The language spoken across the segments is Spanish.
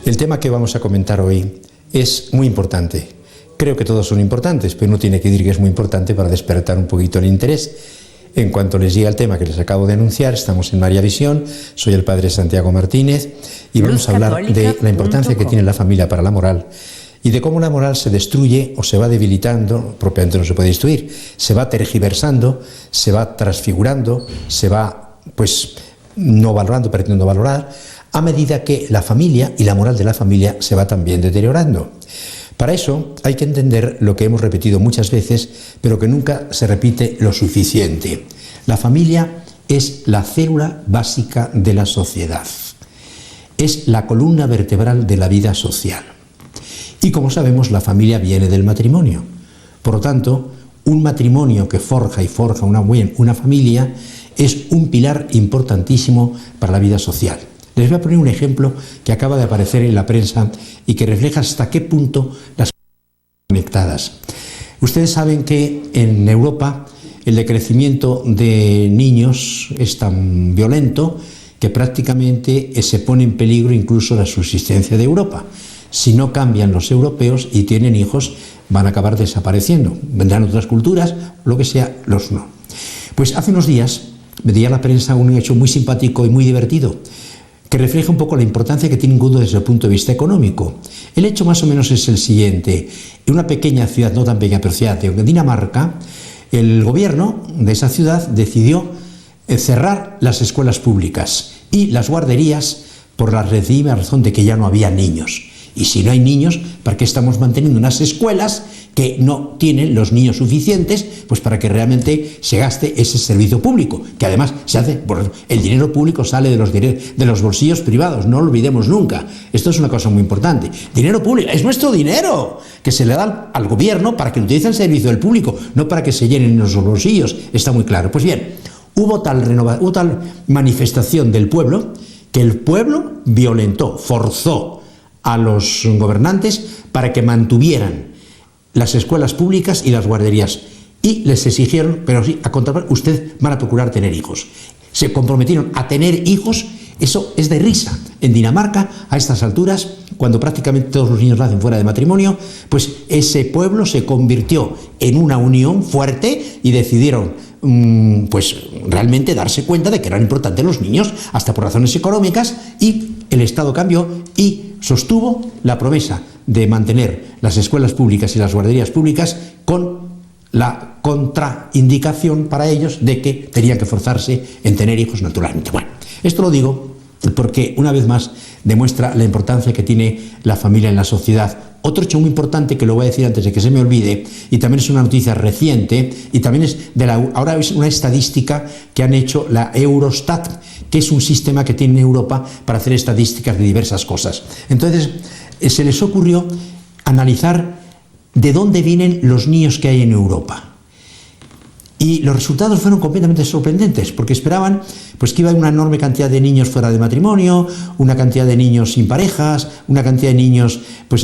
El tema que vamos a comentar hoy es muy importante. Creo que todos son importantes, pero uno tiene que decir que es muy importante para despertar un poquito el interés. En cuanto les llegue el tema que les acabo de anunciar, estamos en María Visión, soy el padre Santiago Martínez y vamos a hablar de la importancia que tiene la familia para la moral y de cómo la moral se destruye o se va debilitando, propiamente no se puede destruir, se va tergiversando, se va transfigurando, se va no valorando, pretendiendo valorar, a medida que la familia y la moral de la familia se va también deteriorando. Para eso hay que entender lo que hemos repetido muchas veces, pero que nunca se repite lo suficiente. La familia es la célula básica de la sociedad. Es la columna vertebral de la vida social. Y como sabemos, la familia viene del matrimonio. Por lo tanto, un matrimonio que forja una familia es un pilar importantísimo para la vida social. Les voy a poner un ejemplo que acaba de aparecer en la prensa y que refleja hasta qué punto las están conectadas. Ustedes saben que en Europa el decrecimiento de niños es tan violento que prácticamente se pone en peligro incluso la subsistencia de Europa. Si no cambian los europeos y tienen hijos, van a acabar desapareciendo. Vendrán otras culturas, lo que sea, los no. Pues hace unos días veía en la prensa un hecho muy simpático y muy divertido, que refleja un poco la importancia que tiene Gudo desde el punto de vista económico. El hecho más o menos es el siguiente. En una pequeña ciudad, no tan pequeña, pero ciudad de Dinamarca, el gobierno de esa ciudad decidió cerrar las escuelas públicas y las guarderías por la sencilla razón de que ya no había niños. Y si no hay niños, ¿para qué estamos manteniendo unas escuelas que no tienen los niños suficientes pues para que realmente se gaste ese servicio público? Que además se hace, el dinero público sale de los bolsillos privados, no lo olvidemos nunca. Esto es una cosa muy importante. Dinero público, es nuestro dinero, que se le da al gobierno para que lo utilice al servicio del público, no para que se llenen los bolsillos, está muy claro. Pues bien, hubo tal manifestación del pueblo, que el pueblo violentó, forzó a los gobernantes para que mantuvieran las escuelas públicas y las guarderías. Y les exigieron, pero sí, a contratar, ustedes van a procurar tener hijos. Se comprometieron a tener hijos. Eso es de risa. En Dinamarca, a estas alturas, cuando prácticamente todos los niños nacen fuera de matrimonio, pues ese pueblo se convirtió en una unión fuerte y decidieron realmente darse cuenta de que eran importantes los niños, hasta por razones económicas, y el Estado cambió y sostuvo la promesa de mantener las escuelas públicas y las guarderías públicas con la contraindicación para ellos de que tenían que forzarse en tener hijos naturalmente. Bueno, esto lo digo porque una vez más demuestra la importancia que tiene la familia en la sociedad. Otro hecho muy importante que lo voy a decir antes de que se me olvide, y también es una noticia reciente, y también es ahora es una estadística que han hecho la Eurostat, que es un sistema que tiene Europa para hacer estadísticas de diversas cosas. Entonces, se les ocurrió analizar de dónde vienen los niños que hay en Europa. Y los resultados fueron completamente sorprendentes, porque esperaban que iba a haber una enorme cantidad de niños fuera de matrimonio, una cantidad de niños sin parejas, una cantidad de niños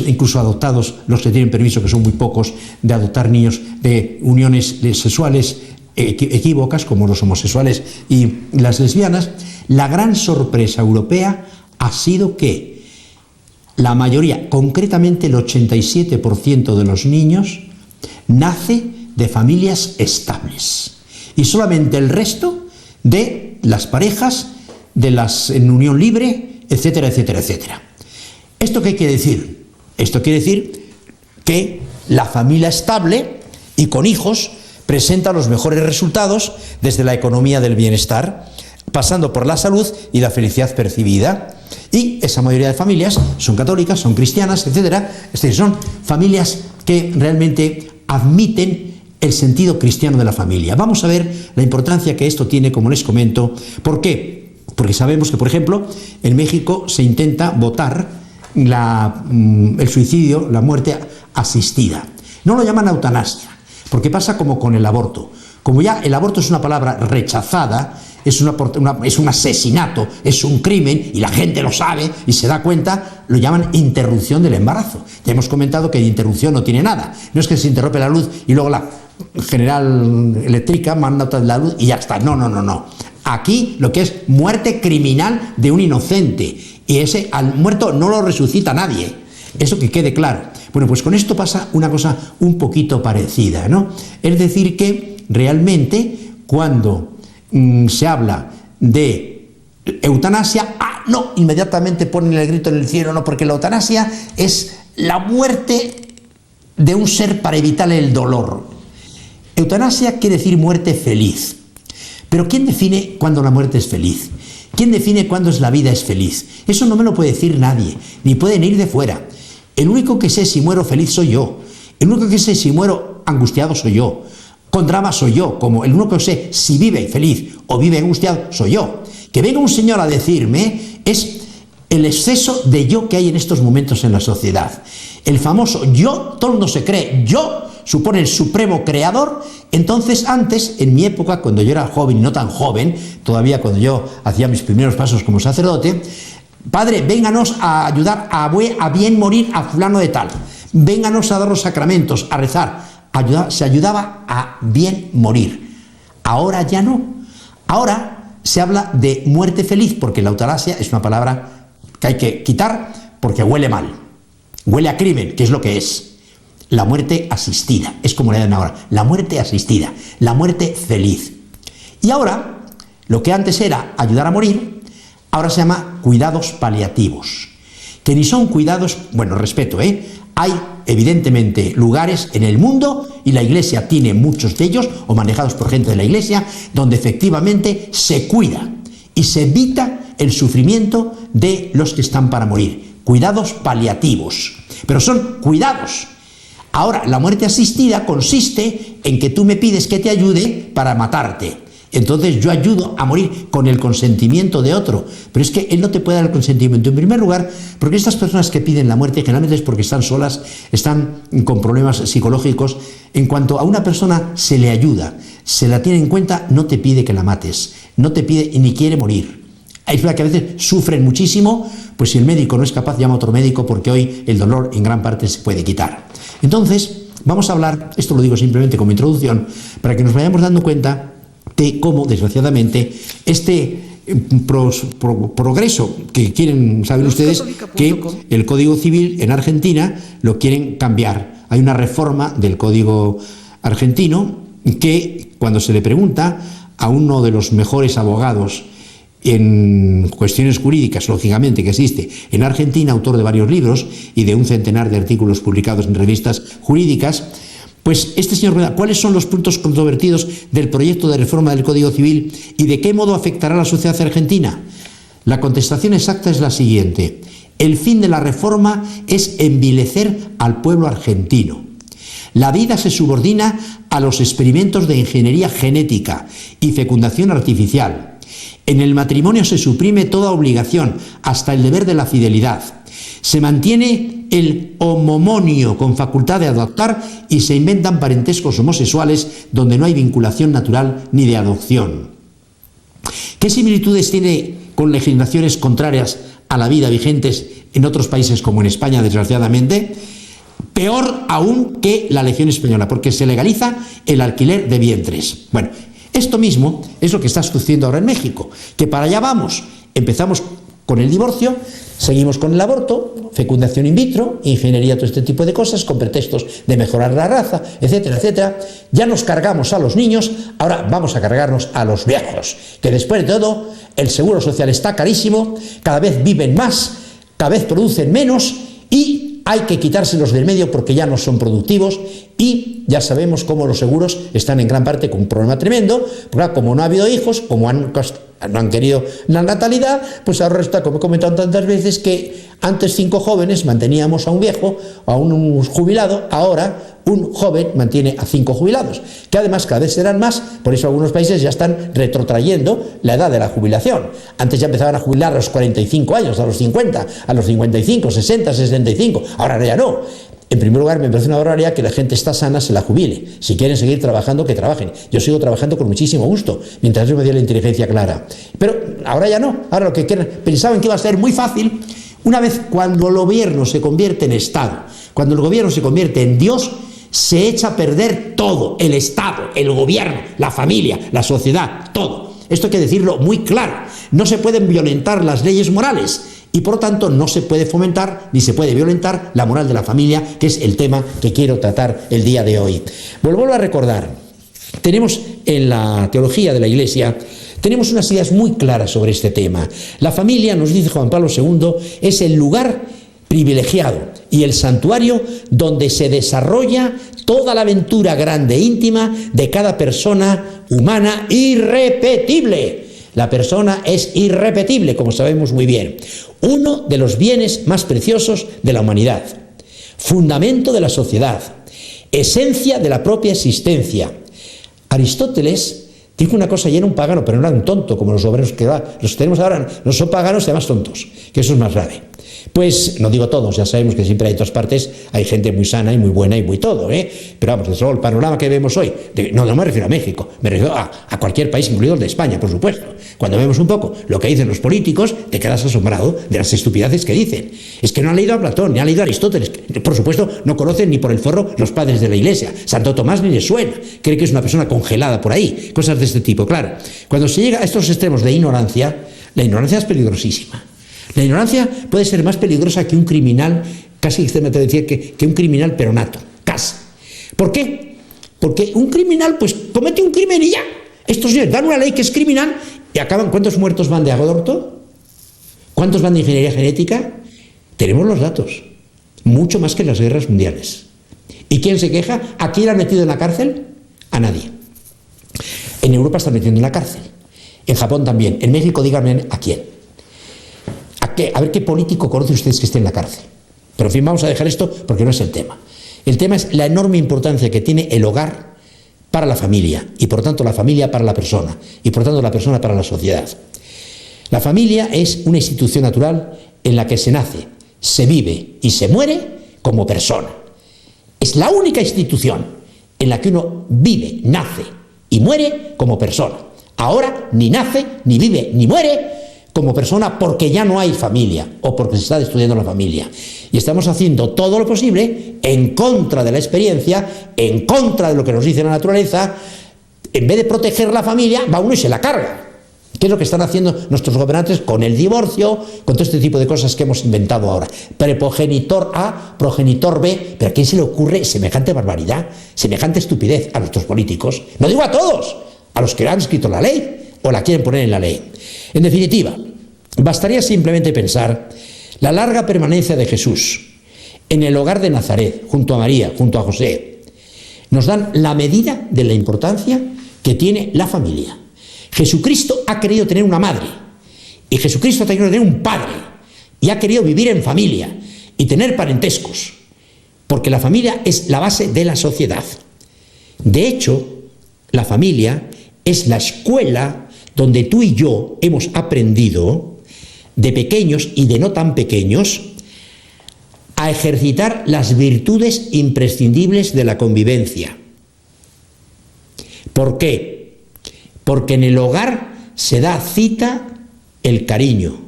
incluso adoptados, los que tienen permiso, que son muy pocos, de adoptar niños de uniones sexuales equívocas, como los homosexuales y las lesbianas. La gran sorpresa europea ha sido que la mayoría, concretamente el 87% de los niños, nace de familias estables, y solamente el resto de las parejas, de las en unión libre, etcétera, etcétera, etcétera. ¿Esto qué quiere decir? Esto quiere decir que la familia estable y con hijos presenta los mejores resultados desde la economía del bienestar, pasando por la salud y la felicidad percibida. Y esa mayoría de familias son católicas, son cristianas, etcétera. Es decir, son familias que realmente admiten el sentido cristiano de la familia. Vamos a ver la importancia que esto tiene, como les comento. ¿Por qué? Porque sabemos que, por ejemplo, en México se intenta votar el suicidio, la muerte asistida. No lo llaman eutanasia, porque pasa como con el aborto. Como ya el aborto es una palabra rechazada, es un asesinato, es un crimen, y la gente lo sabe y se da cuenta, lo llaman interrupción del embarazo. Ya hemos comentado que de interrupción no tiene nada. No es que se interrumpe la luz y luego la General Eléctrica manda otra la luz y ya está. No. Aquí lo que es muerte criminal de un inocente. Y ese al muerto no lo resucita nadie. Eso que quede claro. Bueno, pues con esto pasa una cosa un poquito parecida, ¿no? Es decir, que realmente cuando se habla de eutanasia, no, inmediatamente ponen el grito en el cielo, no, porque la eutanasia es la muerte de un ser para evitar el dolor. Eutanasia quiere decir muerte feliz. Pero ¿quién define cuándo la muerte es feliz? ¿Quién define cuándo la vida es feliz? Eso no me lo puede decir nadie, ni pueden ir de fuera. El único que sé si muero feliz soy yo. El único que sé si muero angustiado soy yo. Con drama soy yo. Como el único que sé si vive feliz o vive angustiado soy yo. Que venga un señor a decirme es el exceso de yo que hay en estos momentos en la sociedad. El famoso yo, todo el mundo se cree yo, supone el supremo creador. Entonces antes, en mi época, cuando yo era joven y no tan joven, todavía cuando yo hacía mis primeros pasos como sacerdote, padre, vénganos a ayudar a bien morir a fulano de tal, vénganos a dar los sacramentos, a rezar, se ayudaba a bien morir. Ahora ya no. Ahora se habla de muerte feliz, porque la eutanasia es una palabra que hay que quitar porque huele mal, huele a crimen, que es lo que es. La muerte asistida, es como le dan ahora, la muerte asistida, la muerte feliz. Y ahora, lo que antes era ayudar a morir, ahora se llama cuidados paliativos, que ni son cuidados, bueno, respeto, hay evidentemente lugares en el mundo, y la Iglesia tiene muchos de ellos, o manejados por gente de la Iglesia, donde efectivamente se cuida y se evita el sufrimiento de los que están para morir. Cuidados paliativos, pero son cuidados. Ahora, la muerte asistida consiste en que tú me pides que te ayude para matarte. Entonces yo ayudo a morir con el consentimiento de otro. Pero es que él no te puede dar el consentimiento. En primer lugar, porque estas personas que piden la muerte generalmente es porque están solas, están con problemas psicológicos. En cuanto a una persona se le ayuda, se la tiene en cuenta, no te pide que la mates, no te pide y ni quiere morir. Es verdad que a veces sufren muchísimo, pues si el médico no es capaz, llama a otro médico, porque hoy el dolor en gran parte se puede quitar. Entonces, vamos a hablar, esto lo digo simplemente como introducción, para que nos vayamos dando cuenta de cómo, desgraciadamente, este progreso que quieren, saben ustedes, que el Código Civil en Argentina lo quieren cambiar. Hay una reforma del Código argentino que, cuando se le pregunta a uno de los mejores abogados en cuestiones jurídicas, lógicamente, que existe en Argentina, autor de varios libros y de un centenar de artículos publicados en revistas jurídicas, pues este señor pregunta, ¿cuáles son los puntos controvertidos del proyecto de reforma del Código Civil y de qué modo afectará a la sociedad argentina? La contestación exacta es la siguiente: el fin de la reforma es envilecer al pueblo argentino. La vida se subordina a los experimentos de ingeniería genética y fecundación artificial. En el matrimonio se suprime toda obligación, hasta el deber de la fidelidad. Se mantiene el homomonio con facultad de adoptar y se inventan parentescos homosexuales donde no hay vinculación natural ni de adopción. ¿Qué similitudes tiene con legislaciones contrarias a la vida vigentes en otros países como en España, desgraciadamente? Peor aún que la legislación española, porque se legaliza el alquiler de vientres. Bueno, esto mismo es lo que está sucediendo ahora en México, que para allá vamos. Empezamos con el divorcio, seguimos con el aborto, fecundación in vitro, ingeniería, todo este tipo de cosas, con pretextos de mejorar la raza, etcétera, etcétera. Ya nos cargamos a los niños, ahora vamos a cargarnos a los viejos, que después de todo el seguro social está carísimo, cada vez viven más, cada vez producen menos y hay que quitárselos del medio porque ya no son productivos. Y ya sabemos cómo los seguros están en gran parte con un problema tremendo, porque como no ha habido hijos, como no han querido la natalidad, pues ahora está, como he comentado tantas veces, que antes 5 jóvenes manteníamos a un viejo, a un jubilado, ahora un joven mantiene a 5 jubilados, que además cada vez serán más, por eso algunos países ya están retrotrayendo la edad de la jubilación. Antes ya empezaban a jubilar a los 45 años, a los 50, a los 55, 60, 65, ahora ya no. En primer lugar, me parece una barbaridad que la gente está sana, se la jubile. Si quieren seguir trabajando, que trabajen. Yo sigo trabajando con muchísimo gusto, mientras yo me dio la inteligencia clara. Pero ahora ya no. Ahora lo que pensaban que iba a ser muy fácil, una vez cuando el gobierno se convierte en Estado, cuando el gobierno se convierte en Dios, se echa a perder todo. El Estado, el gobierno, la familia, la sociedad, todo. Esto hay que decirlo muy claro. No se pueden violentar las leyes morales. Y por lo tanto no se puede fomentar ni se puede violentar la moral de la familia, que es el tema que quiero tratar el día de hoy. Vuelvo a recordar, tenemos en la teología de la Iglesia, tenemos unas ideas muy claras sobre este tema. La familia, nos dice Juan Pablo II, es el lugar privilegiado y el santuario donde se desarrolla toda la aventura grande e íntima de cada persona humana irrepetible. La persona es irrepetible, como sabemos muy bien. Uno de los bienes más preciosos de la humanidad. Fundamento de la sociedad. Esencia de la propia existencia. Aristóteles dijo una cosa y era un pagano, pero no era un tonto, como los obreros que los tenemos ahora, no son paganos y además tontos, que eso es más grave. Pues, no digo todos, ya sabemos que siempre hay en todas partes, hay gente muy sana y muy buena y muy todo, pero vamos, desde luego el panorama que vemos hoy, no me refiero a México, me refiero a cualquier país, incluido el de España, por supuesto. Cuando vemos un poco lo que dicen los políticos, te quedas asombrado de las estupideces que dicen. Es que no han leído a Platón, ni han leído a Aristóteles, por supuesto no conocen ni por el forro los padres de la Iglesia, Santo Tomás ni les suena, cree que es una persona congelada por ahí, cosas de este tipo, claro. Cuando se llega a estos extremos de ignorancia, la ignorancia es peligrosísima. La ignorancia puede ser más peligrosa que un criminal, casi me te decía que un criminal peronato, casi. ¿Por qué? Porque un criminal pues comete un crimen y ya. Estos señores dan una ley que es criminal y acaban. ¿Cuántos muertos van de aborto? ¿Cuántos van de ingeniería genética? Tenemos los datos, mucho más que en las guerras mundiales. ¿Y quién se queja? ¿A quién han metido en la cárcel? A nadie. En Europa están metiendo en la cárcel, en Japón también, en México díganme a quién. A ver qué político conocen ustedes que esté en la cárcel. Pero en fin, vamos a dejar esto porque no es el tema. El tema es la enorme importancia que tiene el hogar para la familia y por tanto la familia para la persona y por tanto la persona para la sociedad. La familia es una institución natural en la que se nace, se vive y se muere como persona. Es la única institución en la que uno vive, nace y muere como persona. Ahora ni nace, ni vive, ni muere como persona porque ya no hay familia o porque se está destruyendo la familia. Y estamos haciendo todo lo posible en contra de la experiencia, en contra de lo que nos dice la naturaleza. En vez de proteger la familia, va uno y se la carga. ¿Qué es lo que están haciendo nuestros gobernantes con el divorcio, con todo este tipo de cosas que hemos inventado ahora? Progenitor A, progenitor B. ¿Pero a quién se le ocurre semejante barbaridad, semejante estupidez a nuestros políticos? No digo a todos, a los que han escrito la ley o la quieren poner en la ley. En definitiva, bastaría simplemente pensar la larga permanencia de Jesús en el hogar de Nazaret, junto a María, junto a José, nos dan la medida de la importancia que tiene la familia. Jesucristo ha querido tener una madre, y Jesucristo ha querido tener un padre, y ha querido vivir en familia, y tener parentescos, porque la familia es la base de la sociedad. De hecho, la familia es la escuela donde tú y yo hemos aprendido, de pequeños y de no tan pequeños, a ejercitar las virtudes imprescindibles de la convivencia. ¿Por qué? Porque en el hogar se da cita el cariño,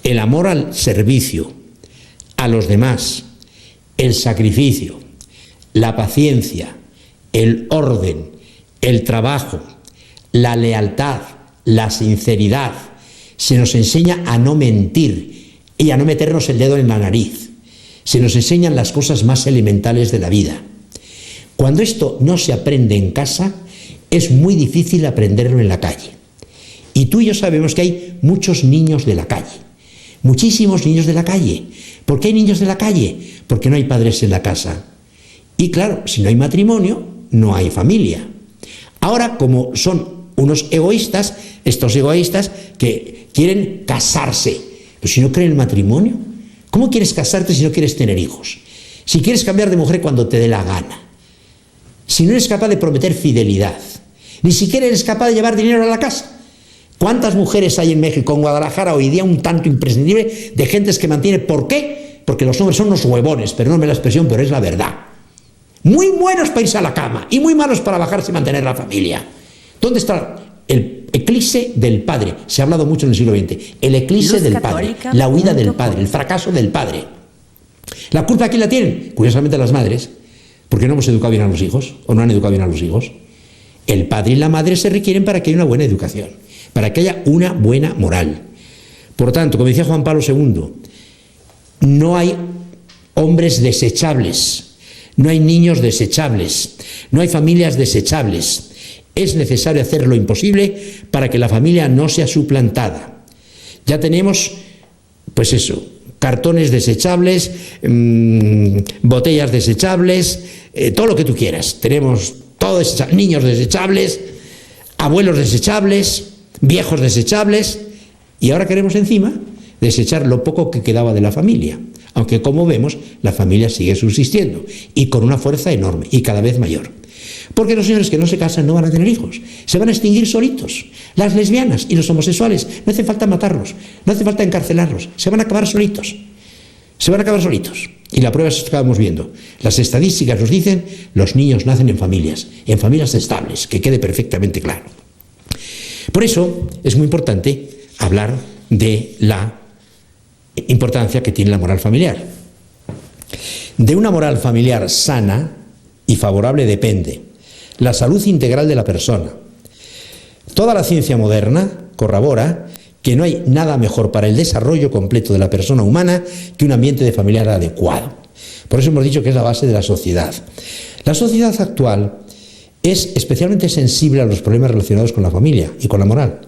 el amor al servicio, a los demás, el sacrificio, la paciencia, el orden, el trabajo, la lealtad, la sinceridad. Se nos enseña a no mentir y a no meternos el dedo en la nariz. Se nos enseñan las cosas más elementales de la vida. Cuando esto no se aprende en casa, es muy difícil aprenderlo en la calle. Y tú y yo sabemos que hay muchos niños de la calle, muchísimos niños de la calle. ¿Por qué hay niños de la calle? Porque no hay padres en la casa. Y claro, si no hay matrimonio, no hay familia. Ahora, como son unos egoístas, estos egoístas que quieren casarse, pero si no creen en el matrimonio, ¿cómo quieres casarte si no quieres tener hijos? Si quieres cambiar de mujer cuando te dé la gana, si no eres capaz de prometer fidelidad, ni siquiera eres capaz de llevar dinero a la casa. ¿Cuántas mujeres hay en México, en Guadalajara, hoy día un tanto imprescindible de gentes que mantiene? ¿Por qué? Porque los hombres son unos huevones, perdónme la expresión, pero es la verdad. Muy buenos para irse a la cama y muy malos para bajarse y mantener la familia. ¿Dónde está el eclipse del padre? Se ha hablado mucho en el siglo XX. El eclipse del padre, la huida del padre, el fracaso del padre. ¿La culpa aquí la tienen? Curiosamente las madres, porque no hemos educado bien a los hijos, o no han educado bien a los hijos. El padre y la madre se requieren para que haya una buena educación, para que haya una buena moral. Por tanto, como decía Juan Pablo II, no hay hombres desechables, no hay niños desechables, no hay familias desechables. Es necesario hacer lo imposible para que la familia no sea suplantada. Ya tenemos, pues eso, cartones desechables, botellas desechables, todo lo que tú quieras. Tenemos todo desechable, niños desechables, abuelos desechables, viejos desechables, y ahora queremos encima desechar lo poco que quedaba de la familia, aunque como vemos la familia sigue subsistiendo y con una fuerza enorme y cada vez mayor. Porque los señores que no se casan no van a tener hijos, se van a extinguir solitos. Las lesbianas y los homosexuales, no hace falta matarlos, no hace falta encarcelarlos, se van a acabar solitos. Se van a acabar solitos. Y la prueba es que estábamos viendo. Las estadísticas nos dicen, los niños nacen en familias estables, que quede perfectamente claro. Por eso es muy importante hablar de la importancia que tiene la moral familiar. De una moral familiar sana y favorable depende la salud integral de la persona. Toda la ciencia moderna corrobora que no hay nada mejor para el desarrollo completo de la persona humana que un ambiente de familiar adecuado. Por eso hemos dicho que es la base de la sociedad. La sociedad actual es especialmente sensible a los problemas relacionados con la familia y con la moral.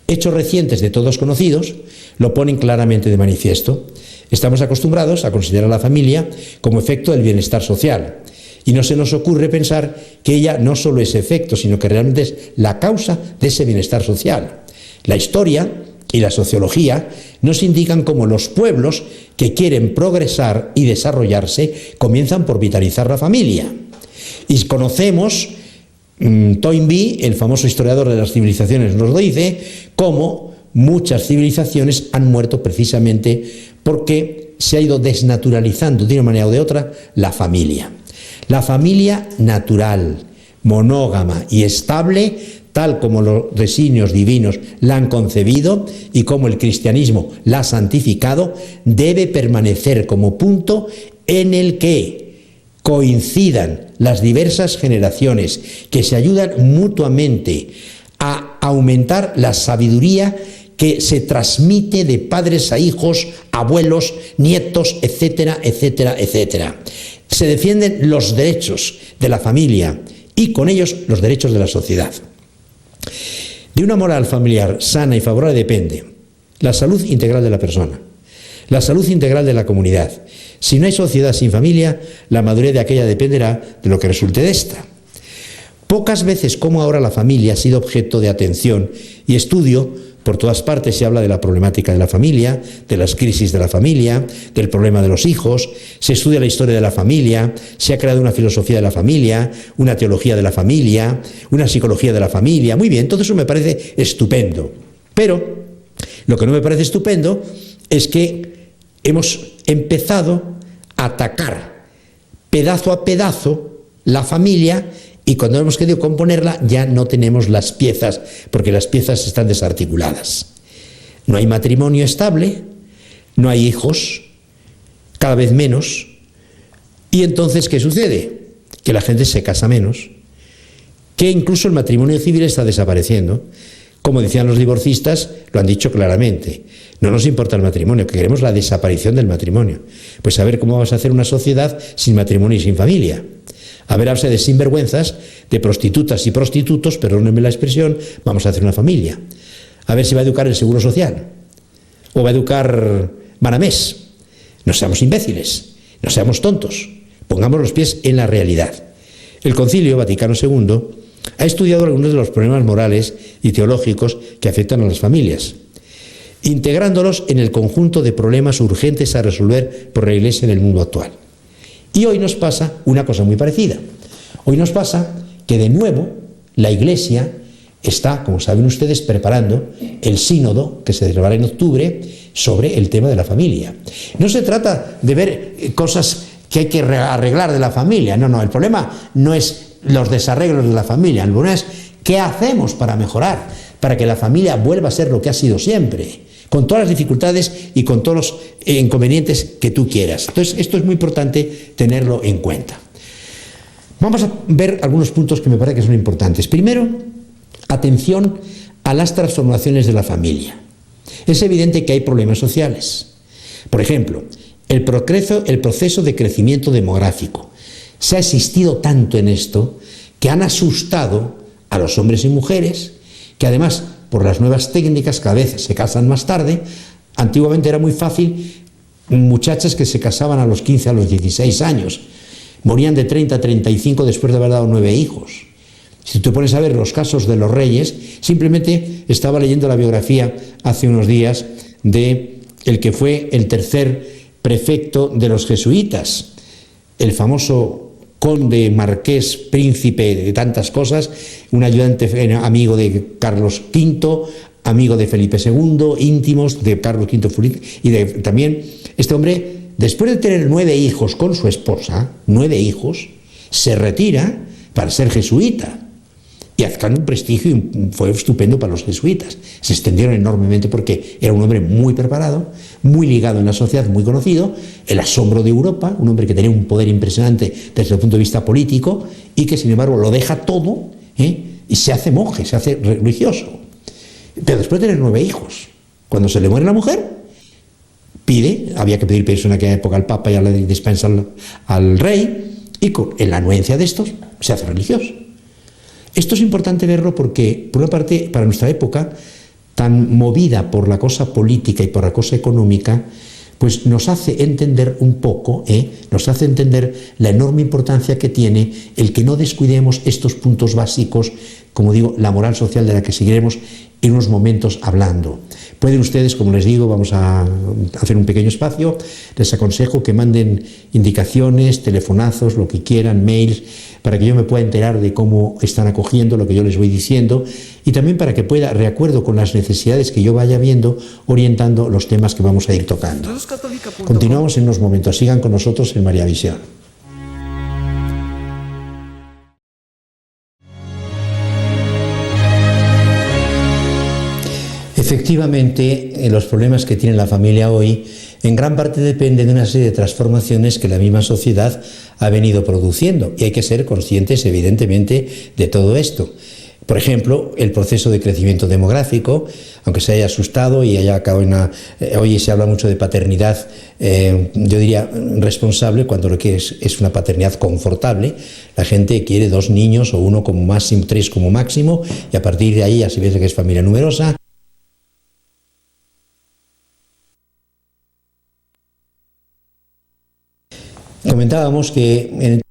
Hechos recientes de todos conocidos lo ponen claramente de manifiesto. Estamos acostumbrados a considerar a la familia como efecto del bienestar social. Y no se nos ocurre pensar que ella no solo es efecto, sino que realmente es la causa de ese bienestar social. La historia y la sociología nos indican cómo los pueblos que quieren progresar y desarrollarse comienzan por vitalizar la familia. Y conocemos, Toynbee, el famoso historiador de las civilizaciones, nos lo dice, cómo muchas civilizaciones han muerto precisamente porque se ha ido desnaturalizando de una manera o de otra la familia. La familia natural, monógama y estable, tal como los designios divinos la han concebido y como el cristianismo la ha santificado, debe permanecer como punto en el que coincidan las diversas generaciones que se ayudan mutuamente a aumentar la sabiduría que se transmite de padres a hijos, abuelos, nietos, etcétera, etcétera, etcétera. Se defienden los derechos de la familia y con ellos los derechos de la sociedad. De una moral familiar sana y favorable depende la salud integral de la persona, la salud integral de la comunidad. Si no hay sociedad sin familia, la madurez de aquella dependerá de lo que resulte de esta. Pocas veces como ahora la familia ha sido objeto de atención y estudio. Por todas partes se habla de la problemática de la familia, de las crisis de la familia, del problema de los hijos, se estudia la historia de la familia, se ha creado una filosofía de la familia, una teología de la familia, una psicología de la familia. Muy bien, todo eso me parece estupendo. Pero lo que no me parece estupendo es que hemos empezado a atacar pedazo a pedazo la familia. Y cuando hemos querido componerla ya no tenemos las piezas, porque las piezas están desarticuladas. No hay matrimonio estable, no hay hijos, cada vez menos. Y entonces, ¿qué sucede? Que la gente se casa menos, que incluso el matrimonio civil está desapareciendo. Como decían los divorcistas, lo han dicho claramente. No nos importa el matrimonio, que queremos la desaparición del matrimonio. Pues a ver cómo vamos a hacer una sociedad sin matrimonio y sin familia. A ver, hablarse de sinvergüenzas, de prostitutas y prostitutos, perdónenme la expresión, vamos a hacer una familia. A ver si va a educar el Seguro Social, o va a educar Manamés. No seamos imbéciles, no seamos tontos, pongamos los pies en la realidad. El Concilio Vaticano II ha estudiado algunos de los problemas morales y teológicos que afectan a las familias, integrándolos en el conjunto de problemas urgentes a resolver por la Iglesia en el mundo actual. Y hoy nos pasa una cosa muy parecida. Hoy nos pasa que de nuevo la Iglesia está, como saben ustedes, preparando el sínodo que se celebrará en octubre sobre el tema de la familia. No se trata de ver cosas que hay que arreglar de la familia. No, el problema no es los desarreglos de la familia. El problema es qué hacemos para mejorar, para que la familia vuelva a ser lo que ha sido siempre, con todas las dificultades y con todos los inconvenientes que tú quieras. Entonces, esto es muy importante tenerlo en cuenta. Vamos a ver algunos puntos que me parece que son importantes. Primero, atención a las transformaciones de la familia. Es evidente que hay problemas sociales. Por ejemplo, el proceso de crecimiento demográfico. Se ha existido tanto en esto que han asustado a los hombres y mujeres, que además, por las nuevas técnicas, cada vez se casan más tarde. Antiguamente era muy fácil, muchachas que se casaban a los 15, a los 16 años, morían de 30 a 35 después de haber dado 9 hijos. Si te pones a ver los casos de los reyes, simplemente estaba leyendo la biografía hace unos días de el que fue el tercer prefecto de los jesuitas, el famoso conde, marqués, príncipe de tantas cosas, un ayudante amigo de Carlos V, amigo de Felipe II, íntimos de Carlos V y también este hombre, después de tener 9 hijos con su esposa, 9 hijos, se retira para ser jesuita. Y adquirió un prestigio y fue estupendo para los jesuitas. Se extendieron enormemente porque era un hombre muy preparado, muy ligado en la sociedad, muy conocido, el asombro de Europa, un hombre que tenía un poder impresionante desde el punto de vista político y que sin embargo lo deja todo y se hace monje, se hace religioso. Pero después de tener 9 hijos, cuando se le muere la mujer, había que pedir permiso en aquella época al Papa y a la dispensa al rey, y en la anuencia de estos se hace religioso. Esto es importante verlo porque, por una parte, para nuestra época, tan movida por la cosa política y por la cosa económica, pues nos hace entender un poco, nos hace entender la enorme importancia que tiene el que no descuidemos estos puntos básicos, como digo, la moral social de la que seguiremos en unos momentos hablando. Pueden ustedes, como les digo, vamos a hacer un pequeño espacio, les aconsejo que manden indicaciones, telefonazos, lo que quieran, mails, para que yo me pueda enterar de cómo están acogiendo lo que yo les voy diciendo y también para que pueda, de acuerdo con las necesidades que yo vaya viendo, orientando los temas que vamos a ir tocando. Continuamos en unos momentos, sigan con nosotros en María Visión. Efectivamente, los problemas que tiene la familia hoy en gran parte dependen de una serie de transformaciones que la misma sociedad ha venido produciendo y hay que ser conscientes evidentemente de todo esto. Por ejemplo, el proceso de crecimiento demográfico, aunque se haya asustado y haya acabado hoy se habla mucho de paternidad, yo diría responsable, cuando lo que es una paternidad confortable. La gente quiere 2 niños o 1 como máximo, 3 como máximo, y a partir de ahí ya se ve que es familia numerosa. Comentábamos que en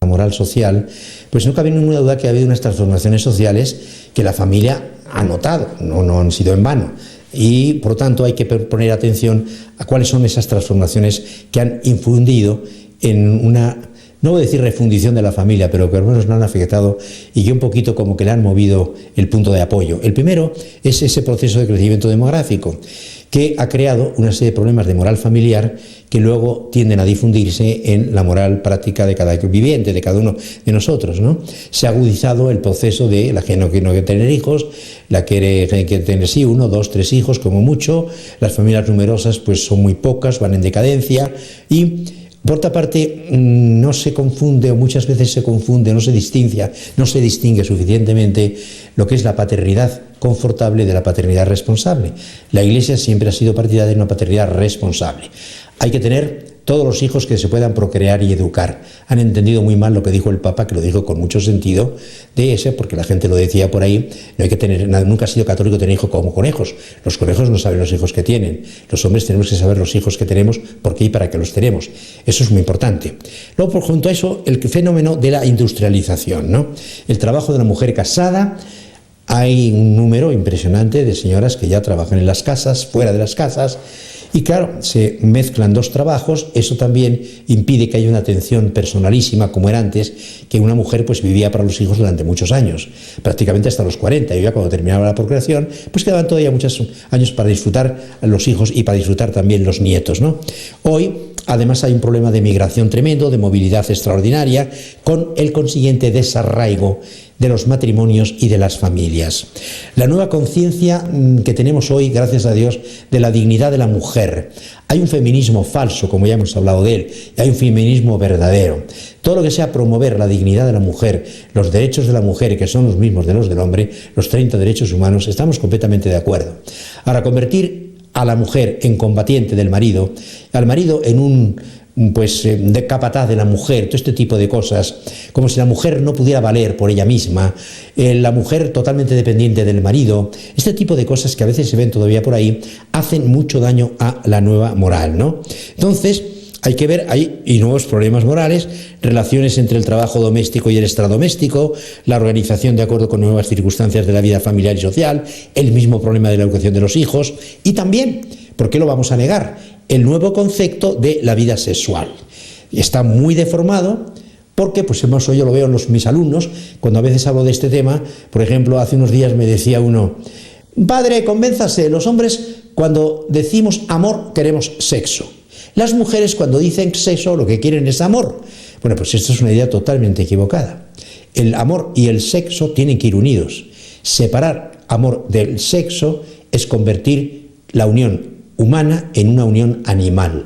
la moral social, pues no cabe ninguna duda que ha habido unas transformaciones sociales que la familia ha notado, no han sido en vano. Y por lo tanto hay que poner atención a cuáles son esas transformaciones que han infundido en una, no voy a decir refundición de la familia, pero que al menos no han afectado y que un poquito como que le han movido el punto de apoyo. El primero es ese proceso de crecimiento demográfico, que ha creado una serie de problemas de moral familiar que luego tienden a difundirse en la moral práctica de cada viviente, de cada uno de nosotros, ¿no? Se ha agudizado el proceso de la que no quiere tener hijos, la que quiere tener sí 1, 2, 3 hijos como mucho, las familias numerosas pues son muy pocas, van en decadencia y por otra parte, no se confunde, o muchas veces se confunde, no se distingue suficientemente lo que es la paternidad confortable de la paternidad responsable. La Iglesia siempre ha sido partidaria de una paternidad responsable. Hay que tener todos los hijos que se puedan procrear y educar. Han entendido muy mal lo que dijo el Papa, que lo dijo con mucho sentido de ese, porque la gente lo decía por ahí, no hay que tener, nunca ha sido católico tener hijos como conejos. Los conejos no saben los hijos que tienen. Los hombres tenemos que saber los hijos que tenemos, por qué y para qué los tenemos. Eso es muy importante. Luego, por junto a eso, el fenómeno de la industrialización, ¿no? El trabajo de la mujer casada. Hay un número impresionante de señoras que ya trabajan en las casas, fuera de las casas, y claro, se mezclan 2 trabajos. Eso también impide que haya una atención personalísima como era antes, que una mujer pues vivía para los hijos durante muchos años, prácticamente hasta los 40, y ya cuando terminaba la procreación, pues quedaban todavía muchos años para disfrutar los hijos y para disfrutar también los nietos, ¿no? Hoy, además, hay un problema de migración tremendo, de movilidad extraordinaria, con el consiguiente desarraigo de los matrimonios y de las familias. La nueva conciencia que tenemos hoy, gracias a Dios, de la dignidad de la mujer. Hay un feminismo falso, como ya hemos hablado de él, y hay un feminismo verdadero. Todo lo que sea promover la dignidad de la mujer, los derechos de la mujer, que son los mismos de los del hombre, los 30 derechos humanos, estamos completamente de acuerdo. Ahora, convertir a la mujer en combatiente del marido, al marido en un de capataz de la mujer, todo este tipo de cosas, como si la mujer no pudiera valer por ella misma, la mujer totalmente dependiente del marido, este tipo de cosas que a veces se ven todavía por ahí, hacen mucho daño a la nueva moral, ¿no? Entonces, hay que ver, hay nuevos problemas morales, relaciones entre el trabajo doméstico y el extradoméstico, la organización de acuerdo con nuevas circunstancias de la vida familiar y social, el mismo problema de la educación de los hijos y también, ¿por qué lo vamos a negar?, el nuevo concepto de la vida sexual. Está muy deformado porque, pues yo lo veo en mis alumnos, cuando a veces hablo de este tema, por ejemplo, hace unos días me decía uno, padre, convénzase, los hombres cuando decimos amor queremos sexo. Las mujeres cuando dicen sexo lo que quieren es amor. Bueno, pues esto es una idea totalmente equivocada. El amor y el sexo tienen que ir unidos. Separar amor del sexo es convertir la unión humana en una unión animal.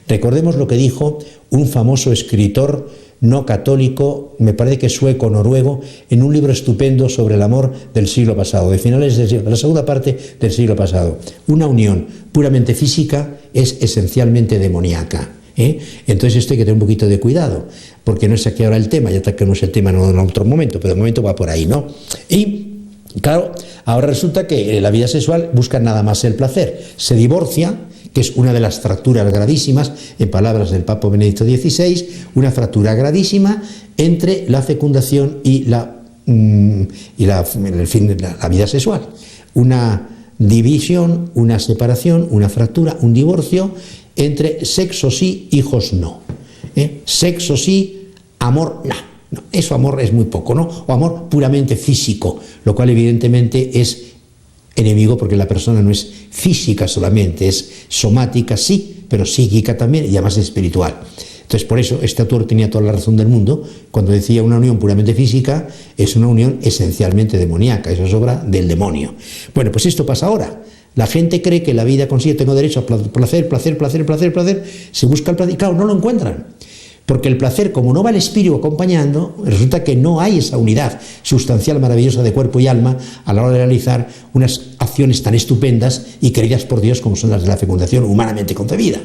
Recordemos lo que dijo un famoso escritor no católico, me parece que sueco, noruego, en un libro estupendo sobre el amor del siglo pasado, de finales de la segunda parte del siglo pasado. Una unión puramente física es esencialmente demoníaca. Entonces esto hay que tener un poquito de cuidado, porque no es aquí ahora el tema, ya tocaremos el tema en otro momento, pero de momento va por ahí, ¿no? Y claro, ahora resulta que la vida sexual busca nada más el placer. Se divorcia, que es una de las fracturas gravísimas, en palabras del Papa Benedicto XVI, una fractura gravísima entre la fecundación y la vida sexual. Una división, una separación, una fractura, un divorcio entre sexo sí, hijos no. Sexo sí, amor no. No, eso amor es muy poco, ¿no? O amor puramente físico, lo cual evidentemente es enemigo porque la persona no es física solamente, es somática, sí, pero psíquica también y además espiritual. Entonces, por eso este autor tenía toda la razón del mundo cuando decía una unión puramente física es una unión esencialmente demoníaca, eso es obra del demonio. Bueno, pues esto pasa ahora. La gente cree que la vida consigue, tengo derecho a placer, se busca el placer y claro, no lo encuentran. Porque el placer, como no va el espíritu acompañando, resulta que no hay esa unidad sustancial maravillosa de cuerpo y alma a la hora de realizar unas acciones tan estupendas y queridas por Dios como son las de la fecundación humanamente concebida.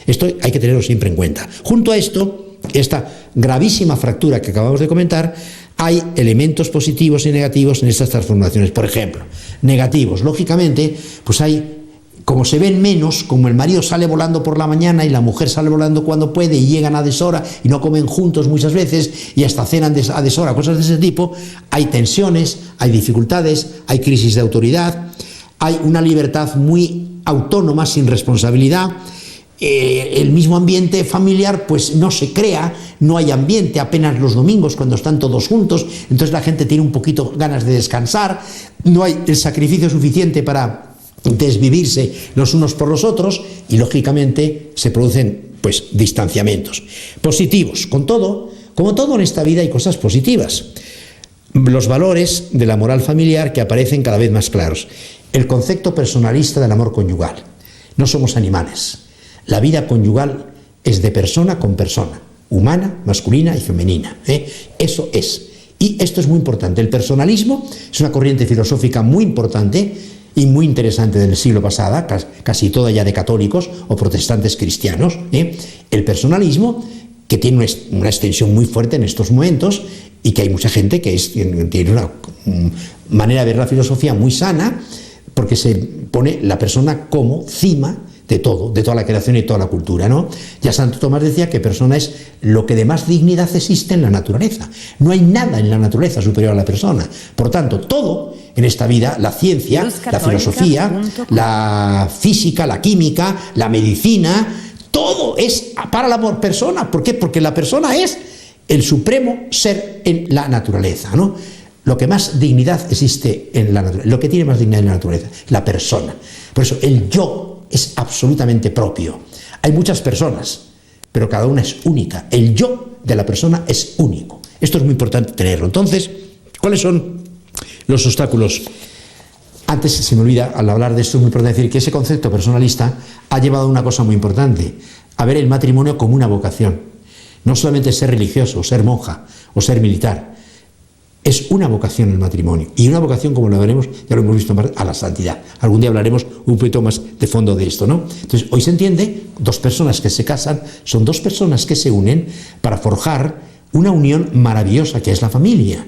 Esto hay que tenerlo siempre en cuenta. Junto a esto, esta gravísima fractura que acabamos de comentar, hay elementos positivos y negativos en estas transformaciones. Por ejemplo, negativos. Lógicamente, pues hay, como se ven menos, como el marido sale volando por la mañana y la mujer sale volando cuando puede y llegan a deshora y no comen juntos muchas veces y hasta cenan a deshora, cosas de ese tipo, hay tensiones, hay dificultades, hay crisis de autoridad, hay una libertad muy autónoma, sin responsabilidad. El mismo ambiente familiar pues no se crea, no hay ambiente apenas los domingos cuando están todos juntos, entonces la gente tiene un poquito ganas de descansar, no hay el sacrificio suficiente para desvivirse los unos por los otros y lógicamente se producen pues distanciamientos. Positivos, como todo en esta vida hay cosas positivas. Los valores de la moral familiar que aparecen cada vez más claros. El concepto personalista del amor conyugal. No somos animales. La vida conyugal es de persona con persona, humana, masculina y femenina. Eso es. Y esto es muy importante. El personalismo es una corriente filosófica muy importante y muy interesante del siglo pasado, casi toda ya de católicos o protestantes cristianos. El personalismo, que tiene una extensión muy fuerte en estos momentos y que hay mucha gente que tiene una manera de ver la filosofía muy sana, porque se pone la persona como cima de todo, de toda la creación y toda la cultura, ¿no? Ya Santo Tomás decía que persona es lo que de más dignidad existe en la naturaleza. No hay nada en la naturaleza superior a la persona. Por tanto, todo en esta vida, la ciencia, la filosofía, la física, la química, la medicina, todo es para la persona. ¿Por qué? Porque la persona es el supremo ser en la naturaleza, ¿no? Lo que más dignidad existe en la naturaleza, lo que tiene más dignidad en la naturaleza, la persona. Por eso el yo es absolutamente propio. Hay muchas personas, pero cada una es única. El yo de la persona es único. Esto es muy importante tenerlo. Entonces, ¿Cuáles son los obstáculos? Antes se me olvida, al hablar de esto, es muy importante decir que ese concepto personalista ha llevado a una cosa muy importante, a ver el matrimonio como una vocación. No solamente ser religioso, o ser monja, o ser militar. Es una vocación el matrimonio. Y una vocación, como lo veremos, ya lo hemos visto más, a la santidad. Algún día hablaremos un poquito más de fondo de esto, ¿no? Entonces, hoy se entiende, dos personas que se casan son dos personas que se unen para forjar una unión maravillosa que es la familia,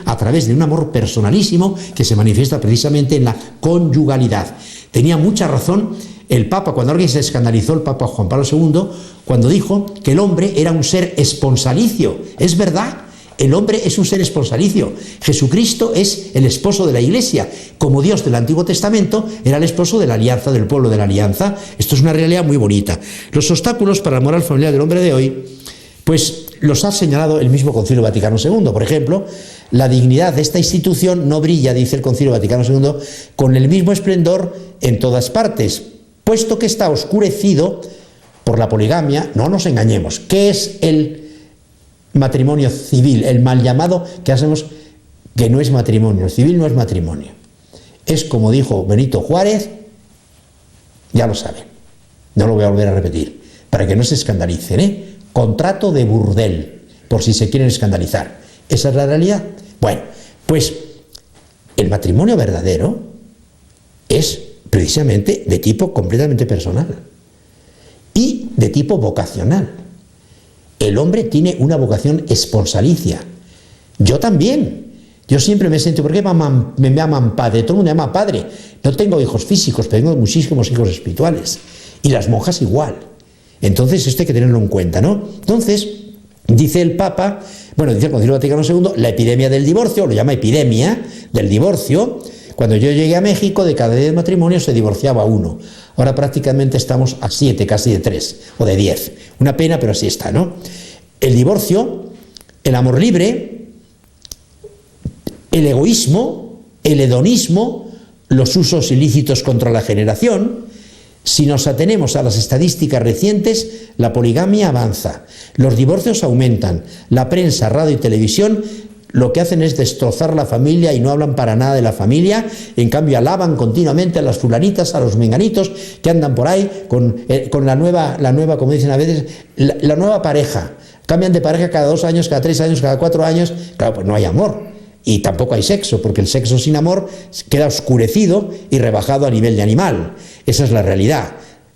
a través de un amor personalísimo que se manifiesta precisamente en la conyugalidad. Tenía mucha razón el Papa, cuando alguien se escandalizó, el Papa Juan Pablo II, cuando dijo que el hombre era un ser esponsalicio. Es verdad, el hombre es un ser esponsalicio. Jesucristo es el esposo de la Iglesia, como Dios del Antiguo Testamento era el esposo de la alianza, del pueblo de la alianza. Esto es una realidad muy bonita. Los obstáculos para la moral familiar del hombre de hoy, pues los ha señalado el mismo Concilio Vaticano II. Por ejemplo, la dignidad de esta institución no brilla, dice el Concilio Vaticano II, con el mismo esplendor en todas partes, puesto que está oscurecido por la poligamia. No nos engañemos. ¿Qué es el matrimonio civil? El mal llamado que hacemos, que no es matrimonio. El civil no es matrimonio. Es como dijo Benito Juárez, ya lo saben, no lo voy a volver a repetir, para que no se escandalicen, contrato de burdel, por si se quieren escandalizar. ¿Esa es la realidad? Bueno, pues el matrimonio verdadero es precisamente de tipo completamente personal y de tipo vocacional. El hombre tiene una vocación esponsalicia. Yo también. Yo siempre me siento, ¿por qué me llaman padre? Todo el mundo me llama padre. No tengo hijos físicos, pero tengo muchísimos hijos espirituales. Y las monjas igual. Entonces esto hay que tenerlo en cuenta, ¿no? Entonces, dice el Papa, bueno, dice el Concilio Vaticano II, la epidemia del divorcio, lo llama epidemia del divorcio. Cuando yo llegué a México, de cada 10 matrimonios se divorciaba uno. Ahora prácticamente estamos a 7, casi de 3, o de 10. Una pena, pero así está, ¿no? El divorcio, el amor libre, el egoísmo, el hedonismo, los usos ilícitos contra la generación. Si nos atenemos a las estadísticas recientes, la poligamia avanza, los divorcios aumentan, la prensa, radio y televisión lo que hacen es destrozar la familia y no hablan para nada de la familia. En cambio alaban continuamente a las fulanitas, a los menganitos que andan por ahí con la nueva, como dicen a veces, la nueva pareja. Cambian de pareja cada 2 años, cada 3 años, cada 4 años. Claro, pues no hay amor. Y tampoco hay sexo, porque el sexo sin amor queda oscurecido y rebajado a nivel de animal. Esa es la realidad.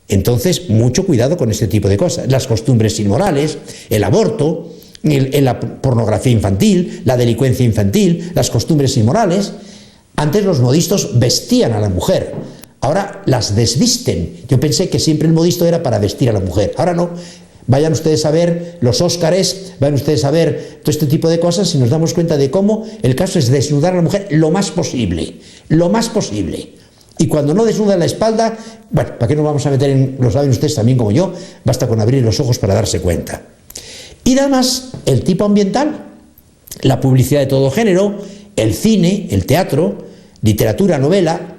Entonces, mucho cuidado con este tipo de cosas. Las costumbres inmorales, el aborto, la pornografía infantil, la delincuencia infantil, las costumbres inmorales. Antes los modistos vestían a la mujer, ahora las desvisten. Yo pensé que siempre el modisto era para vestir a la mujer, ahora no. Vayan ustedes a ver los Óscares, vayan ustedes a ver todo este tipo de cosas y nos damos cuenta de cómo el caso es desnudar a la mujer lo más posible, lo más posible. Y cuando no desnuda la espalda, bueno, ¿para qué nos vamos a meter en, lo saben ustedes también como yo, basta con abrir los ojos para darse cuenta. Y además, el tipo ambiental, la publicidad de todo género, el cine, el teatro, literatura, novela.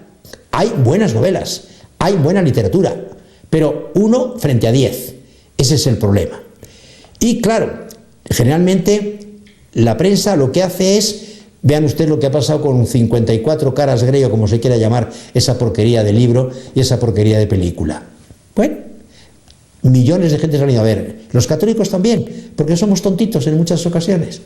Hay buenas novelas, hay buena literatura, pero 1 frente a 10. Ese es el problema. Y claro, generalmente la prensa lo que hace es, vean ustedes lo que ha pasado con 54 caras Grey, o como se quiera llamar esa porquería de libro y esa porquería de película. Bueno, millones de gente se han ido a ver. Los católicos también, porque somos tontitos en muchas ocasiones.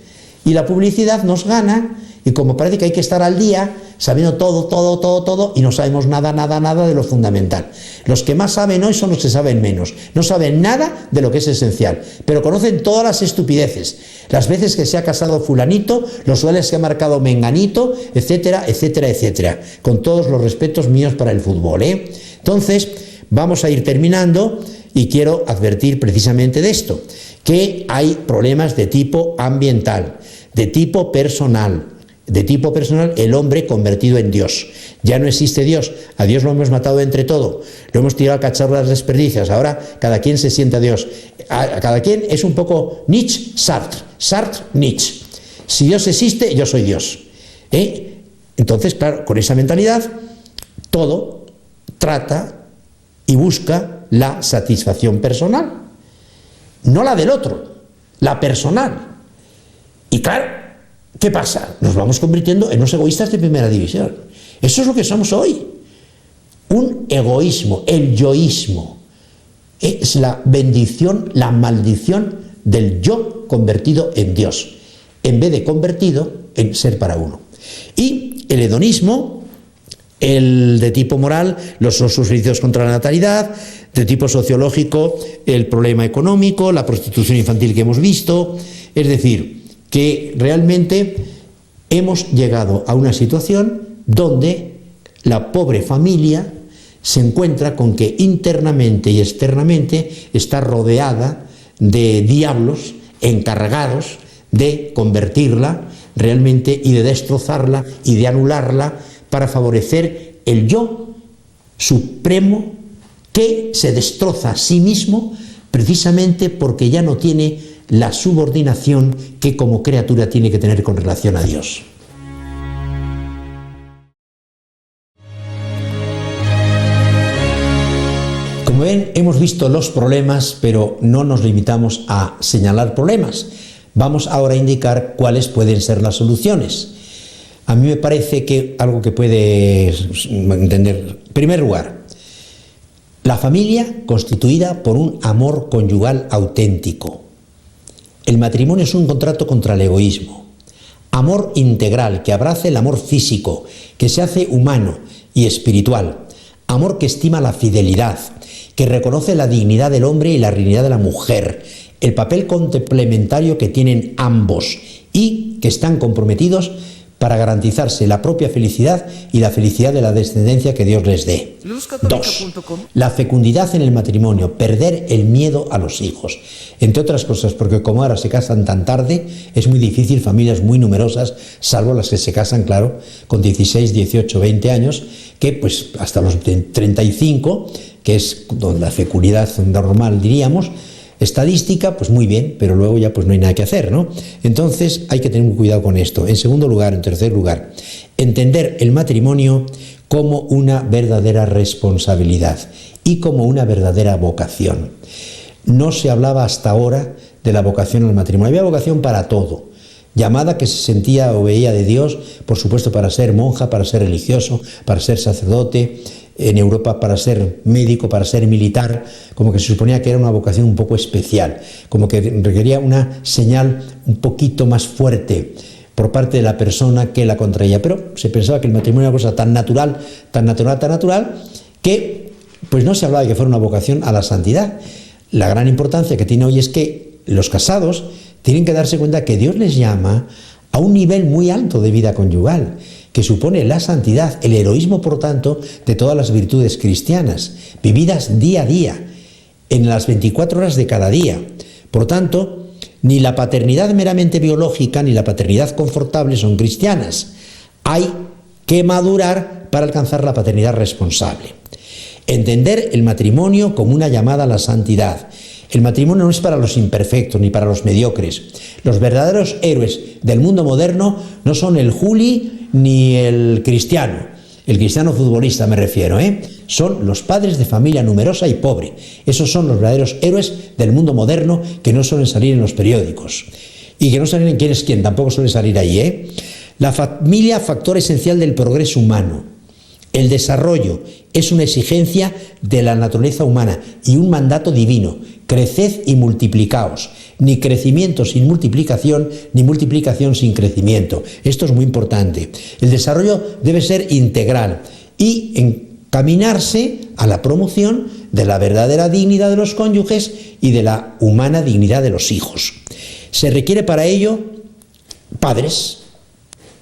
Y la publicidad nos gana, y como parece que hay que estar al día, sabiendo todo, y no sabemos nada de lo fundamental. Los que más saben hoy son los que saben menos. No saben nada de lo que es esencial, pero conocen todas las estupideces. Las veces que se ha casado fulanito, los duelos que ha marcado menganito, etcétera, etcétera, etcétera. Con todos los respetos míos para el fútbol, ¿eh? Entonces, vamos a ir terminando, y quiero advertir precisamente de esto, que hay problemas de tipo ambiental, de tipo personal. De tipo personal, el hombre convertido en Dios. Ya no existe Dios. A Dios lo hemos matado entre todo. Lo hemos tirado al cacharro de las desperdicias. Ahora cada quien se siente a Dios. Cada quien es un poco Nietzsche, Sartre. Sartre, Nietzsche. Si Dios existe, yo soy Dios. Entonces, claro, con esa mentalidad, todo trata y busca la satisfacción personal. No la del otro, la personal. Y claro, ¿qué pasa? Nos vamos convirtiendo en unos egoístas de primera división. Eso es lo que somos hoy. Un egoísmo, el yoísmo. Es la bendición, la maldición del yo convertido en Dios, en vez de convertido en ser para uno. Y el hedonismo, el de tipo moral, los suicidios contra la natalidad, de tipo sociológico, el problema económico, la prostitución infantil que hemos visto. Es decir, que realmente hemos llegado a una situación donde la pobre familia se encuentra con que internamente y externamente está rodeada de diablos encargados de convertirla realmente y de destrozarla y de anularla para favorecer el yo supremo que se destroza a sí mismo precisamente porque ya no tiene la subordinación que como criatura tiene que tener con relación a Dios. Como ven, hemos visto los problemas, pero no nos limitamos a señalar problemas. Vamos ahora a indicar cuáles pueden ser las soluciones. A mí me parece que algo que puede entender. En primer lugar, la familia constituida por un amor conyugal auténtico. El matrimonio es un contrato contra el egoísmo. Amor integral que abrace el amor físico, que se hace humano y espiritual. Amor que estima la fidelidad, que reconoce la dignidad del hombre y la dignidad de la mujer, el papel complementario que tienen ambos y que están comprometidos para garantizarse la propia felicidad y la felicidad de la descendencia que Dios les dé. 2. La fecundidad en el matrimonio, perder el miedo a los hijos. Entre otras cosas, porque como ahora se casan tan tarde, es muy difícil, familias muy numerosas, salvo las que se casan, claro, con 16, 18, 20 años, que pues hasta los 35, que es la fecundidad normal, diríamos, estadística, pues muy bien, pero luego ya pues no hay nada que hacer, ¿no? Entonces hay que tener muy cuidado con esto. En segundo lugar, en tercer lugar, entender el matrimonio como una verdadera responsabilidad y como una verdadera vocación. No se hablaba hasta ahora de la vocación al matrimonio. Había vocación para todo. Llamada que se sentía o veía de Dios, por supuesto, para ser monja, para ser religioso, para ser sacerdote, en Europa para ser médico, para ser militar, como que se suponía que era una vocación un poco especial, como que requería una señal un poquito más fuerte por parte de la persona que la contraía, pero se pensaba que el matrimonio era una cosa tan natural, que pues no se hablaba de que fuera una vocación a la santidad. La gran importancia que tiene hoy es que los casados tienen que darse cuenta que Dios les llama a un nivel muy alto de vida conyugal, que supone la santidad, el heroísmo, por tanto, de todas las virtudes cristianas, vividas día a día, en las 24 horas de cada día. Por tanto, ni la paternidad meramente biológica ni la paternidad confortable son cristianas. Hay que madurar para alcanzar la paternidad responsable. Entender el matrimonio como una llamada a la santidad. El matrimonio no es para los imperfectos ni para los mediocres. Los verdaderos héroes del mundo moderno no son el Juli ni el cristiano futbolista me refiero, son los padres de familia numerosa y pobre. Esos son los verdaderos héroes del mundo moderno que no suelen salir en los periódicos y que no saben en quién es quién, tampoco suele salir ahí. La familia, factor esencial del progreso humano. El desarrollo es una exigencia de la naturaleza humana y un mandato divino. Creced y multiplicaos. Ni crecimiento sin multiplicación, ni multiplicación sin crecimiento. Esto es muy importante. El desarrollo debe ser integral y encaminarse a la promoción de la verdadera dignidad de los cónyuges y de la humana dignidad de los hijos. Se requiere para ello padres.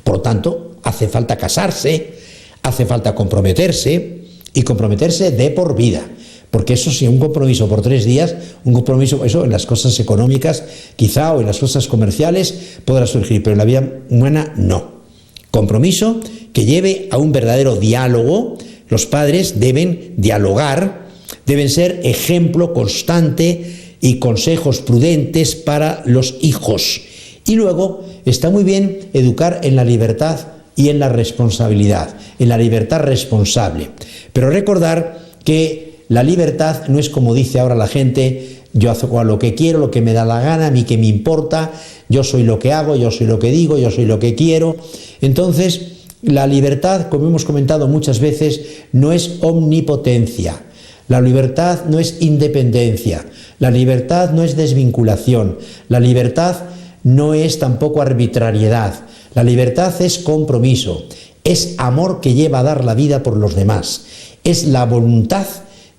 Por lo tanto, hace falta casarse, hace falta comprometerse y comprometerse de por vida. Porque eso sí, un compromiso por 3 días, un compromiso, eso en las cosas económicas quizá o en las cosas comerciales podrá surgir, pero en la vida humana no. Compromiso que lleve a un verdadero diálogo. Los padres deben dialogar, deben ser ejemplo constante y consejos prudentes para los hijos. Y luego está muy bien educar en la libertad y en la responsabilidad, en la libertad responsable. Pero recordar que la libertad no es, como dice ahora la gente, yo hago lo que quiero, lo que me da la gana, a mí qué me importa, yo soy lo que hago, yo soy lo que digo, yo soy lo que quiero. Entonces, la libertad, como hemos comentado muchas veces, no es omnipotencia. La libertad no es independencia. La libertad no es desvinculación. La libertad no es tampoco arbitrariedad. La libertad es compromiso. Es amor que lleva a dar la vida por los demás. Es la voluntad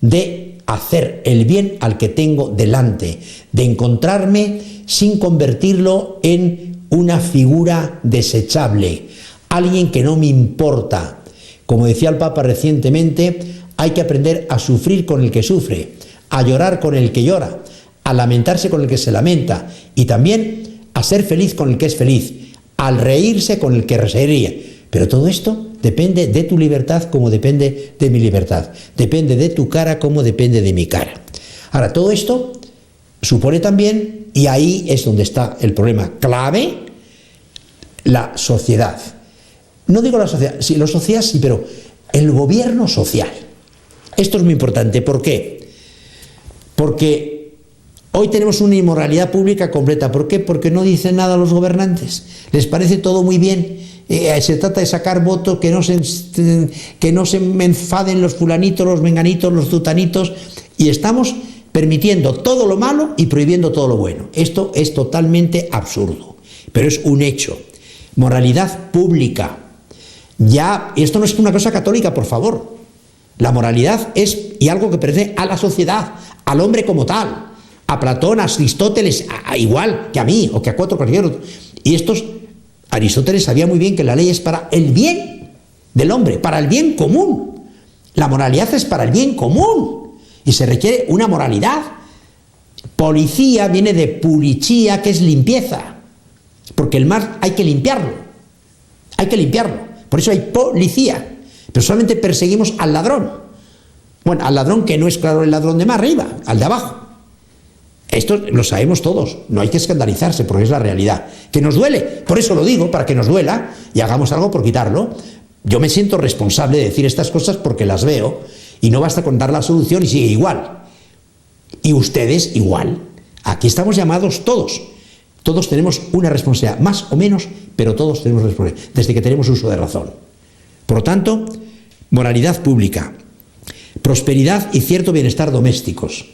de hacer el bien al que tengo delante, de encontrarme sin convertirlo en una figura desechable, alguien que no me importa. Como decía el Papa recientemente, hay que aprender a sufrir con el que sufre, a llorar con el que llora, a lamentarse con el que se lamenta y también a ser feliz con el que es feliz, al reírse con el que se ríe. Pero todo esto depende de tu libertad como depende de mi libertad. Depende de tu cara como depende de mi cara. Ahora, todo esto supone también, y ahí es donde está el problema clave, la sociedad. No digo la sociedad, sí, la sociedad sí, pero el gobierno social. Esto es muy importante. ¿Por qué? Porque hoy tenemos una inmoralidad pública completa. ¿Por qué? Porque no dicen nada a los gobernantes. Les parece todo muy bien. Se trata de sacar votos, que no se me enfaden los fulanitos, los menganitos, los zutanitos, y estamos permitiendo todo lo malo y prohibiendo todo lo bueno. Esto es totalmente absurdo, pero es un hecho. Moralidad pública. Ya, esto no es una cosa católica, por favor. La moralidad es y algo que pertenece a la sociedad, al hombre como tal, a Platón, a Aristóteles, igual que a mí o que a cuatro cualquier. Y Aristóteles sabía muy bien que la ley es para el bien del hombre, para el bien común. La moralidad es para el bien común y se requiere una moralidad. Policía viene de pulichía, que es limpieza, porque el mar hay que limpiarlo, por eso hay policía, pero solamente perseguimos al ladrón. Bueno, al ladrón que no es, claro, el ladrón de más arriba, al de abajo. Esto lo sabemos todos, no hay que escandalizarse porque es la realidad. Que nos duele, por eso lo digo, para que nos duela y hagamos algo por quitarlo. Yo me siento responsable de decir estas cosas porque las veo y no basta con dar la solución y sigue igual. Y ustedes igual. Aquí estamos llamados todos. Todos tenemos una responsabilidad, más o menos, pero todos tenemos responsabilidad, desde que tenemos uso de razón. Por lo tanto, moralidad pública, prosperidad y cierto bienestar domésticos.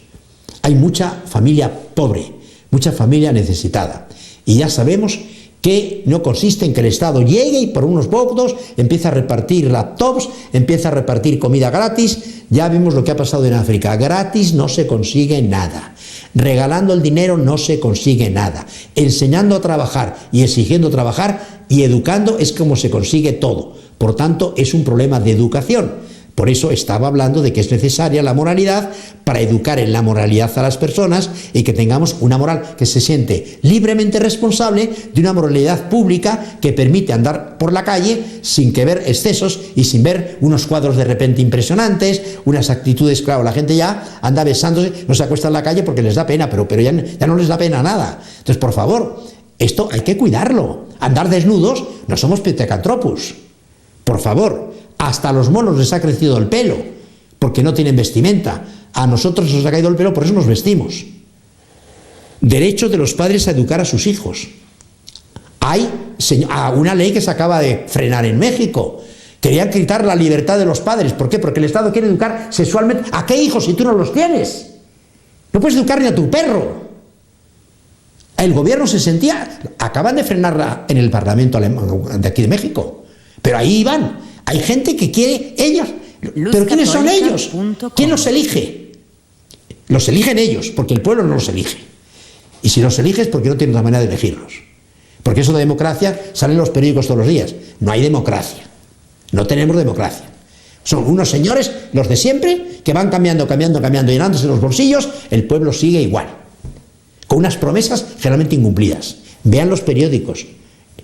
Hay mucha familia pobre, mucha familia necesitada. Y ya sabemos que no consiste en que el Estado llegue y por unos pocos empieza a repartir laptops, empieza a repartir comida gratis. Ya vimos lo que ha pasado en África. Gratis no se consigue nada. Regalando el dinero no se consigue nada. Enseñando a trabajar y exigiendo trabajar y educando es como se consigue todo. Por tanto, es un problema de educación. Por eso estaba hablando de que es necesaria la moralidad para educar en la moralidad a las personas y que tengamos una moral que se siente libremente responsable de una moralidad pública que permite andar por la calle sin que ver excesos y sin ver unos cuadros de repente impresionantes, unas actitudes, claro, la gente ya anda besándose, no se acuesta en la calle porque les da pena, pero ya no les da pena nada. Entonces, por favor, esto hay que cuidarlo. Andar desnudos no somos Pithecanthropus. Por favor. Hasta a los monos les ha crecido el pelo, porque no tienen vestimenta. A nosotros nos ha caído el pelo, por eso nos vestimos. Derecho de los padres a educar a sus hijos. Hay una ley que se acaba de frenar en México. Querían quitar la libertad de los padres. ¿Por qué? Porque el Estado quiere educar sexualmente. ¿A qué hijos si tú no los tienes? No puedes educar ni a tu perro. El gobierno se sentía... Acaban de frenarla en el Parlamento alemán, de aquí de México. Pero ahí van. Hay gente que quiere ellos. ¿Pero quiénes son ellos? ¿Quién los elige? Los eligen ellos, porque el pueblo no los elige. Y si los eliges, porque no tienen otra manera de elegirlos. Porque eso de democracia sale en los periódicos todos los días. No hay democracia. No tenemos democracia. Son unos señores, los de siempre, que van cambiando, llenándose los bolsillos. El pueblo sigue igual. Con unas promesas generalmente incumplidas. Vean los periódicos.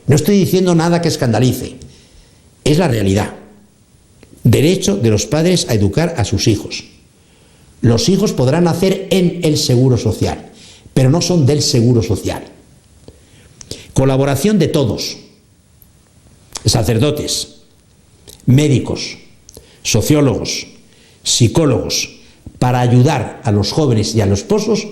No estoy diciendo nada que escandalice. Es la realidad. Derecho de los padres a educar a sus hijos. Los hijos podrán nacer en el seguro social, pero no son del seguro social. Colaboración de todos. Sacerdotes, médicos, sociólogos, psicólogos, para ayudar a los jóvenes y a los esposos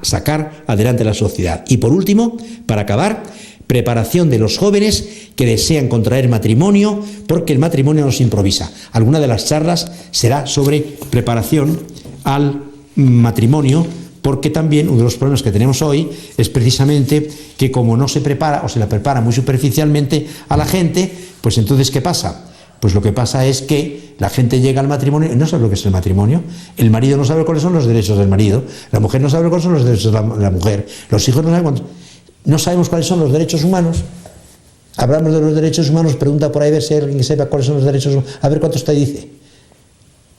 sacar adelante la sociedad. Y por último, para acabar, preparación de los jóvenes que desean contraer matrimonio, porque el matrimonio no se improvisa. Alguna de las charlas será sobre preparación al matrimonio, porque también uno de los problemas que tenemos hoy es precisamente que como no se prepara o se la prepara muy superficialmente a la gente, pues entonces ¿qué pasa? Pues lo que pasa es que la gente llega al matrimonio y no sabe lo que es el matrimonio. El marido no sabe cuáles son los derechos del marido, la mujer no sabe cuáles son los derechos de la mujer, los hijos no saben cuántos. No sabemos cuáles son los derechos humanos. Hablamos de los derechos humanos, pregunta por ahí a ver si hay alguien que sepa cuáles son los derechos humanos. A ver cuántos te dice.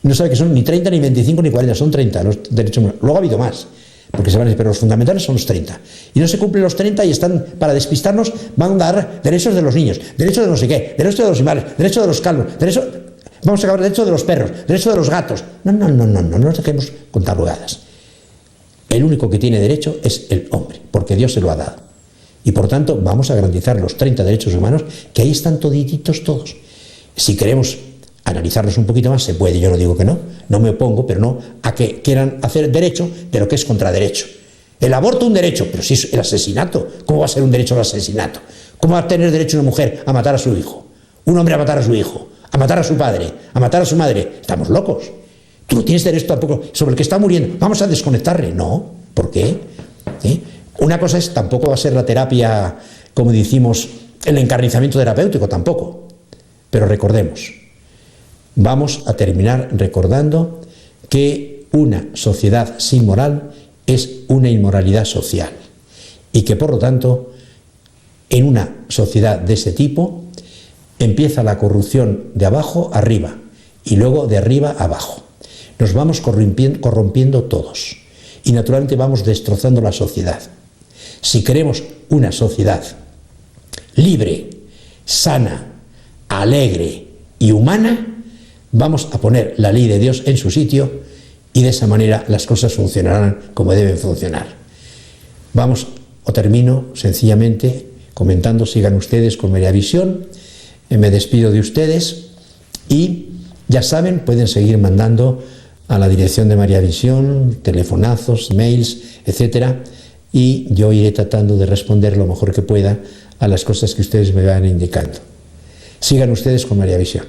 No sabe que son ni 30, ni 25, ni 40, son 30 los derechos humanos. Luego ha habido más, porque se van a decir, pero los fundamentales son los 30. Y no se cumplen los 30 y están, para despistarnos, van a dar derechos de los niños, derechos de no sé qué, derechos de los animales, derechos de los calvos, derechos, vamos a acabar derechos de los perros, derechos de los gatos. No nos dejemos con tarugadas. El único que tiene derecho es el hombre, porque Dios se lo ha dado. Y por tanto vamos a garantizar los 30 derechos humanos, que ahí están todititos todos. Si queremos analizarlos un poquito más, se puede, yo no digo que no me opongo, pero no a que quieran hacer derecho de lo que es contraderecho. El aborto un derecho, pero si es el asesinato, ¿cómo va a ser un derecho al asesinato? ¿Cómo va a tener derecho una mujer a matar a su hijo? Un hombre a matar a su hijo, a matar a su padre, a matar a su madre. Estamos locos. Tú no tienes derecho tampoco sobre el que está muriendo. Vamos a desconectarle. No. ¿Por qué? ¿Sí? Una cosa es, tampoco va a ser la terapia, como decimos, el encarnizamiento terapéutico, tampoco. Pero recordemos, vamos a terminar recordando que una sociedad sin moral es una inmoralidad social y que por lo tanto en una sociedad de ese tipo empieza la corrupción de abajo arriba y luego de arriba abajo. Nos vamos corrompiendo todos y naturalmente vamos destrozando la sociedad. Si queremos una sociedad libre, sana, alegre y humana, vamos a poner la ley de Dios en su sitio y de esa manera las cosas funcionarán como deben funcionar. Termino sencillamente comentando, sigan ustedes con Mariavisión, me despido de ustedes y ya saben, pueden seguir mandando a la dirección de Mariavisión, telefonazos, mails, etcétera, y yo iré tratando de responder lo mejor que pueda a las cosas que ustedes me van indicando. Sigan ustedes con Mariavisión.